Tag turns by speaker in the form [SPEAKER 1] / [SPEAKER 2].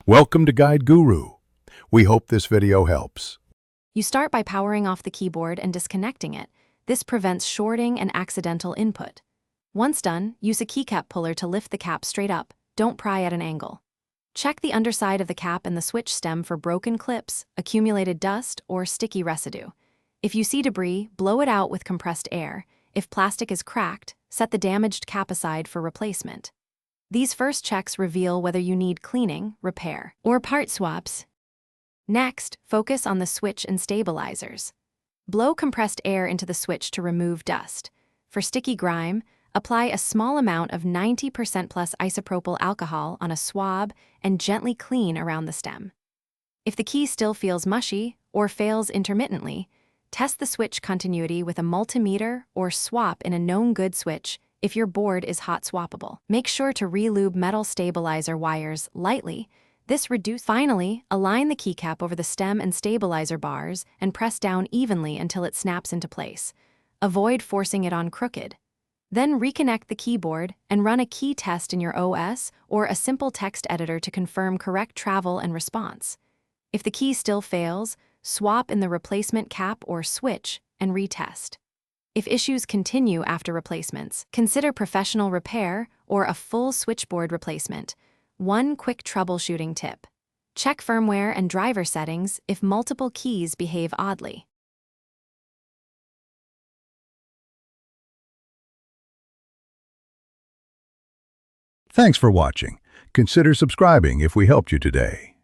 [SPEAKER 1] Welcome to Guide Guru. We hope this video helps.
[SPEAKER 2] You start by powering off the keyboard and disconnecting it. This prevents shorting and accidental input. Once done, use a keycap puller to lift the cap straight up. Don't pry at an angle. Check the underside of the cap and the switch stem for broken clips, accumulated dust, or sticky residue. If you see debris, blow it out with compressed air. If plastic is cracked, set the damaged cap aside for replacement. These first checks reveal whether you need cleaning, repair, or part swaps. Next, focus on the switch and stabilizers. Blow compressed air into the switch to remove dust. For sticky grime, apply a small amount of 90% plus isopropyl alcohol on a swab and gently clean around the stem. If the key still feels mushy or fails intermittently, test the switch continuity with a multimeter or swap in a known good switch if your board is hot swappable. Make sure to re-lube metal stabilizer wires lightly. This reduces. Finally, align the keycap over the stem and stabilizer bars and press down evenly until it snaps into place. Avoid forcing it on crooked. Then reconnect the keyboard and run a key test in your OS or a simple text editor to confirm correct travel and response. If the key still fails, swap in the replacement cap or switch and retest. If issues continue after replacements, consider professional repair or a full switchboard replacement. One quick troubleshooting tip: check firmware and driver settings if multiple keys behave oddly.
[SPEAKER 1] Thanks for watching. Consider subscribing if we helped you today.